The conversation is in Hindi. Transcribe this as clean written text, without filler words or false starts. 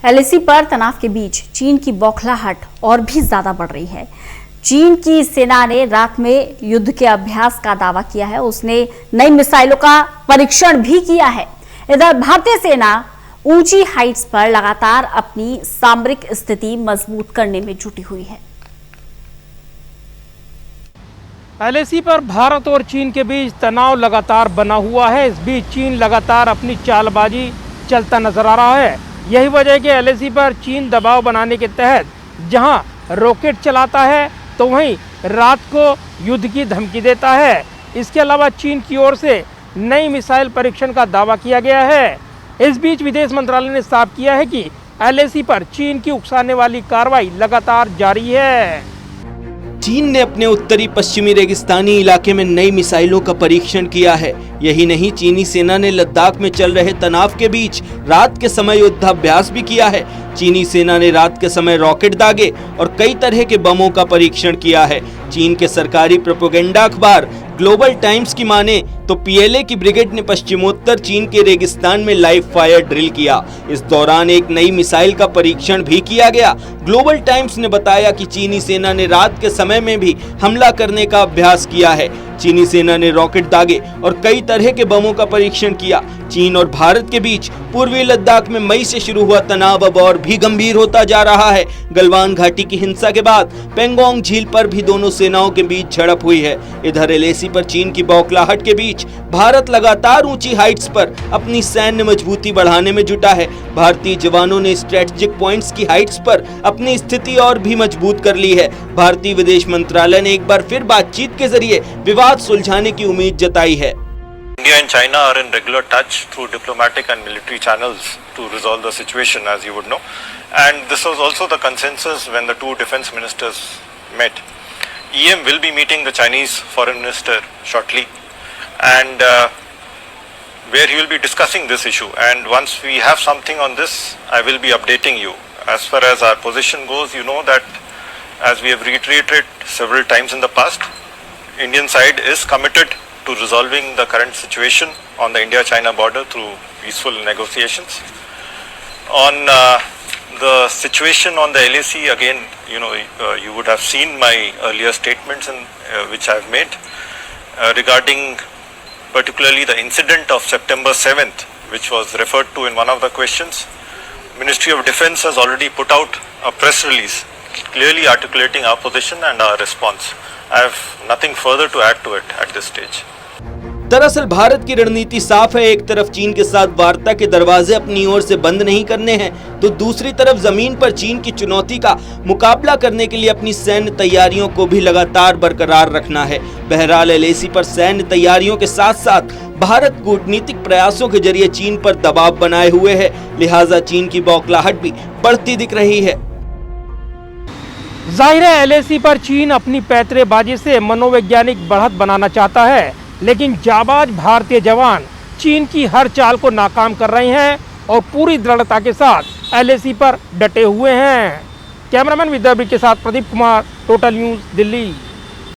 एलएसी पर तनाव के बीच चीन की बौखलाहट और भी ज्यादा बढ़ रही है। चीन की सेना ने रात में युद्ध के अभ्यास का दावा किया है। उसने नई मिसाइलों का परीक्षण भी किया है। इधर भारतीय सेना ऊंची हाइट्स पर लगातार अपनी सामरिक स्थिति मजबूत करने में जुटी हुई है। एलएसी पर भारत और चीन के बीच तनाव लगातार बना हुआ है। इस बीच चीन लगातार अपनी चालबाजी चलता नजर आ रहा है। यही वजह है कि एलएसी पर चीन दबाव बनाने के तहत जहां रॉकेट चलाता है तो वहीं रात को युद्ध की धमकी देता है। इसके अलावा चीन की ओर से नई मिसाइल परीक्षण का दावा किया गया है। इस बीच विदेश मंत्रालय ने साफ किया है कि एलएसी पर चीन की उकसाने वाली कार्रवाई लगातार जारी है। चीन ने अपने उत्तरी पश्चिमी रेगिस्तानी इलाके में नई मिसाइलों का परीक्षण किया है। यही नहीं, चीनी सेना ने लद्दाख में चल रहे तनाव के बीच रात के समय युद्धाभ्यास भी किया है। चीनी सेना ने रात के समय रॉकेट दागे और कई तरह के बमों का परीक्षण किया है। चीन के सरकारी प्रोपेगेंडा अखबार ग्लोबल टाइम्स की माने तो पीएलए की ब्रिगेड ने पश्चिमोत्तर चीन के रेगिस्तान में लाइव फायर ड्रिल किया। इस दौरान एक नई मिसाइल का परीक्षण भी किया गया। ग्लोबल टाइम्स ने बताया कि चीनी सेना ने रात के समय में भी हमला करने का अभ्यास किया है। चीनी सेना ने रॉकेट दागे और कई तरह के बमों का परीक्षण किया। चीन और भारत के बीच पूर्वी लद्दाख में मई से शुरू हुआ तनाव अब और भी गंभीर होता जा रहा है। गलवान घाटी की हिंसा के बाद पेंगोंग झील पर भी दोनों सेनाओं के बीच झड़प हुई है। इधर एलएसी पर चीन की बौखलाहट के बीच भारत लगातार ऊंची हाइट्स पर अपनी सैन्य मजबूती बढ़ाने में जुटा है। भारतीय जवानों ने स्ट्रेटेजिक पॉइंट्स की हाइट्स पर अपनी स्थिति और भी मजबूत कर ली है। भारतीय विदेश मंत्रालय ने एक बार फिर बातचीत के जरिए विवाद सुलझाने की उम्मीद जताई है। India and China are in regular touch through diplomatic and military channels to resolve the situation, as you would know. And this was also the consensus when the two defense ministers met. EM will be meeting the Chinese foreign minister shortly, and where he will be discussing this issue. And once we have something on this, I will be updating you. As far as our position goes, you know that as we have reiterated several times in the past, Indian side is committed to resolving the current situation on the India-China border through peaceful negotiations. On the situation on the LAC, again, you would have seen my earlier statements which I have made regarding particularly the incident of September 7th, which was referred to in one of the questions. Ministry of Defence has already put out a press release clearly articulating our position and our response. I have nothing further to add to it at this stage. दरअसल भारत की रणनीति साफ है। एक तरफ चीन के साथ वार्ता के दरवाजे अपनी ओर से बंद नहीं करने हैं, तो दूसरी तरफ जमीन पर चीन की चुनौती का मुकाबला करने के लिए अपनी सैन्य तैयारियों को भी लगातार बरकरार रखना है। बहरहाल एलएसी पर सैन्य तैयारियों के साथ साथ भारत कूटनीतिक प्रयासों के जरिए चीन पर दबाव बनाए हुए है, लिहाजा चीन की बौखलाहट भी बढ़ती दिख रही है। जाहिर है एलएसी पर चीन अपनी पैतरेबाजी से मनोवैज्ञानिक बढ़त बनाना चाहता है, लेकिन जाबाज भारतीय जवान चीन की हर चाल को नाकाम कर रहे हैं और पूरी दृढ़ता के साथ एलएसी पर डटे हुए हैं। कैमरामैन विद्यार्थी के साथ प्रदीप कुमार, टोटल न्यूज़, दिल्ली।